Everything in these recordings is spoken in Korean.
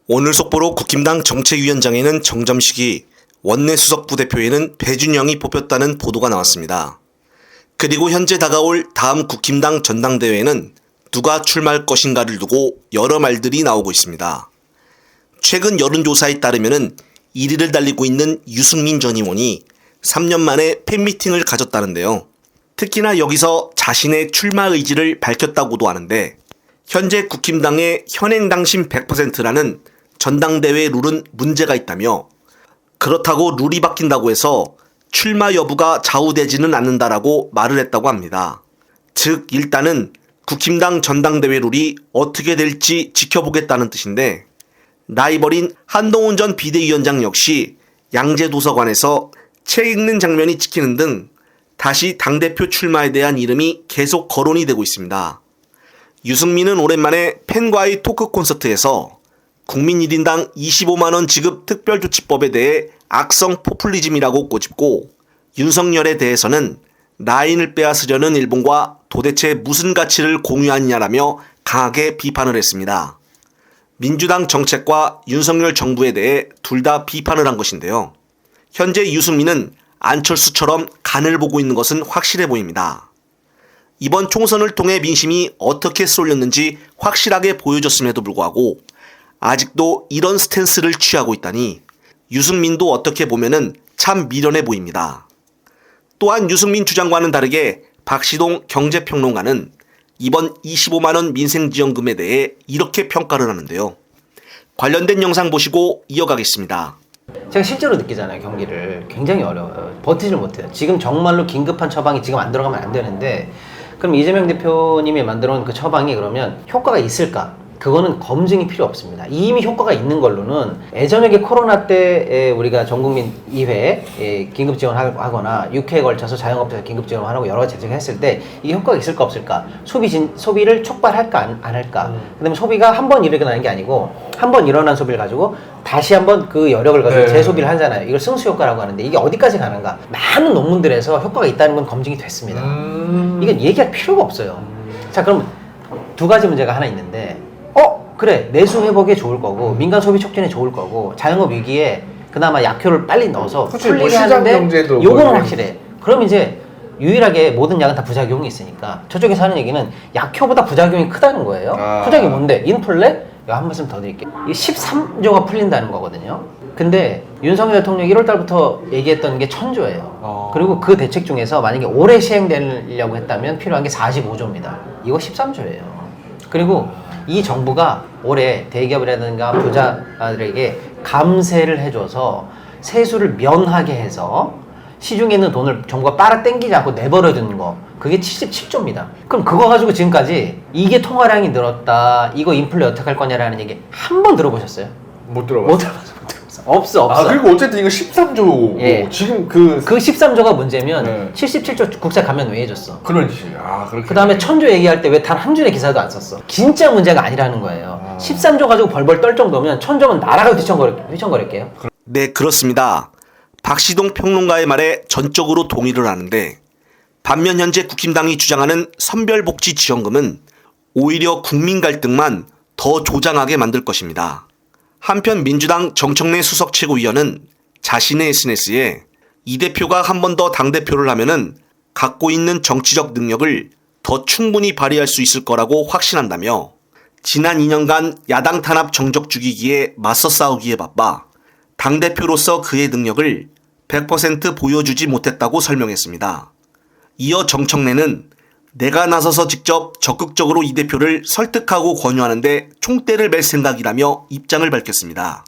오늘 속보로 국힘당 정책위원장에는 정점식이, 원내 수석 부대표에는 배준영이 뽑혔다는 보도가 나왔습니다. 그리고 현재 다가올 다음 국힘당 전당대회에는 누가 출마할 것인가를 두고 여러 말들이 나오고 있습니다. 최근 여론조사에 따르면 1위를 달리고 있는 유승민 전 의원이 3년 만에 팬미팅을 가졌다는데요. 특히나 여기서 자신의 출마 의지를 밝혔다고도 하는데, 현재 국힘당의 현행 당심 100%라는 전당대회 룰은 문제가 있다며, 그렇다고 룰이 바뀐다고 해서 출마 여부가 좌우되지는 않는다라고 말을 했다고 합니다. 즉 일단은 국힘당 전당대회 룰이 어떻게 될지 지켜보겠다는 뜻인데, 라이벌인 한동훈 전 비대위원장 역시 양재도서관에서 책 읽는 장면이 찍히는 등 다시 당대표 출마에 대한 이름이 계속 거론이 되고 있습니다. 유승민은 오랜만에 팬과의 토크 콘서트에서 국민 1인당 25만원 지급 특별조치법에 대해 악성 포퓰리즘이라고 꼬집고, 윤석열에 대해서는 라인을 빼앗으려는 일본과 도대체 무슨 가치를 공유하느냐라며 강하게 비판을 했습니다. 민주당 정책과 윤석열 정부에 대해 둘 다 비판을 한 것인데요. 현재 유승민은 안철수처럼 간을 보고 있는 것은 확실해 보입니다. 이번 총선을 통해 민심이 어떻게 쏠렸는지 확실하게 보여줬음에도 불구하고 아직도 이런 스탠스를 취하고 있다니 유승민도 어떻게 보면은 참 미련해 보입니다. 또한 유승민 주장과는 다르게 박시동 경제평론가는 이번 25만원 민생지원금에 대해 이렇게 평가를 하는데요. 관련된 영상 보시고 이어가겠습니다. 제가 실제로 느끼잖아요. 경기를 굉장히 어려워요. 버티질 못해요. 지금 정말로 긴급한 처방이 지금 안 들어가면 안 되는데, 그럼 이재명 대표님이 만들어 놓은 그 처방이 그러면 효과가 있을까? 그거는 검증이 필요 없습니다. 이미 효과가 있는 걸로는 예전에 코로나 때 우리가 전국민 2회 긴급 지원하거나 6회에 걸쳐서 자영업자에 긴급 지원하라고 여러 가지 제정했을 때 이게 효과가 있을까 없을까? 소비를 촉발할까 안 할까? 그다음에 소비가 한 번 일어나는 게 아니고 한 번 일어난 소비를 가지고 다시 한번 그 여력을 가지고 재소비를 하잖아요. 이걸 승수 효과라고 하는데 이게 어디까지 가는가? 많은 논문들에서 효과가 있다는 건 검증이 됐습니다. 이건 얘기할 필요가 없어요. 자, 그럼 두 가지 문제가 하나 있는데, 그래, 내수 회복에 좋을 거고 민간 소비 촉진에 좋을 거고 자영업 위기에 그나마 약효를 빨리 넣어서 풀리게 하는데 요거는 확실해. 그럼 이제 유일하게 모든 약은 다 부작용이 있으니까 저쪽에서 하는 얘기는 약효보다 부작용이 크다는 거예요. 부작용이 뭔데? 인플레? 이거 한 말씀 더 드릴게요. 이 13조가 풀린다는 거거든요. 근데 윤석열 대통령이 1월 달부터 얘기했던 게 1000조예요. 그리고 그 대책 중에서 만약에 올해 시행되려고 했다면 필요한 게 45조입니다. 이거 13조예요. 그리고 이 정부가 올해 대기업이라든가 부자들에게 감세를 해줘서 세수를 면하게 해서 시중에 있는 돈을 정부가 빨아당기지 않고 내버려두는 거, 그게 77조입니다. 그럼 그거 가지고 지금까지 이게 통화량이 늘었다, 이거 인플레 어떻게 할 거냐라는 얘기 한 번 들어보셨어요? 못 들어봤어요. 없어. 그리고 어쨌든 이거 13조. 예. 지금 그 13조가 문제면 77조 국세 감면 왜 해줬어? 그렇지. 그렇게. 그 다음에 1000조 얘기할 때 왜 단 한 줄의 기사도 안 썼어? 진짜 문제가 아니라는 거예요. 13조 가지고 벌벌 떨 정도면 1000조면 나라가 휘청거릴게요. 네, 그렇습니다. 박시동 평론가의 말에 전적으로 동의를 하는데, 반면 현재 국힘당이 주장하는 선별복지지원금은 오히려 국민 갈등만 더 조장하게 만들 것입니다. 한편 민주당 정청래 수석 최고위원은 자신의 SNS에 이 대표가 한 번 더 당대표를 하면은 갖고 있는 정치적 능력을 더 충분히 발휘할 수 있을 거라고 확신한다며, 지난 2년간 야당 탄압 정적 죽이기에 맞서 싸우기에 바빠 당대표로서 그의 능력을 100% 보여주지 못했다고 설명했습니다. 이어 정청래는 내가 나서서 직접 적극적으로 이 대표를 설득하고 권유하는데 총대를 맬 생각이라며 입장을 밝혔습니다.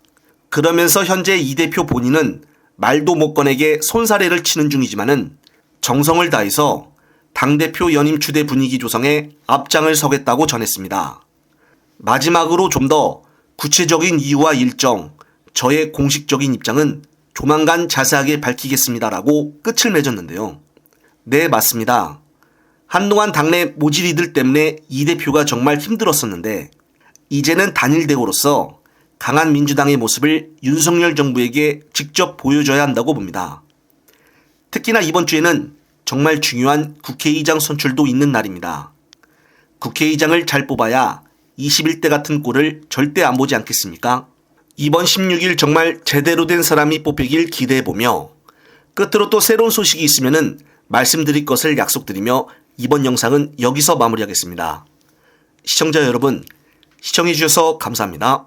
그러면서 현재 이 대표 본인은 말도 못 꺼내게 손사래를 치는 중이지만은 정성을 다해서 당대표 연임 추대 분위기 조성에 앞장을 서겠다고 전했습니다. 마지막으로 좀 더 구체적인 이유와 일정, 저의 공식적인 입장은 조만간 자세하게 밝히겠습니다라고 끝을 맺었는데요. 네, 맞습니다. 한동안 당내 모질이들 때문에 이 대표가 정말 힘들었었는데, 이제는 단일 대우로서 강한 민주당의 모습을 윤석열 정부에게 직접 보여줘야 한다고 봅니다. 특히나 이번 주에는 정말 중요한 국회의장 선출도 있는 날입니다. 국회의장을 잘 뽑아야 21대 같은 꼴을 절대 안 보지 않겠습니까? 이번 16일 정말 제대로 된 사람이 뽑히길 기대해보며 끝으로 또 새로운 소식이 있으면은 말씀드릴 것을 약속드리며 이번 영상은 여기서 마무리하겠습니다. 시청자 여러분, 시청해주셔서 감사합니다.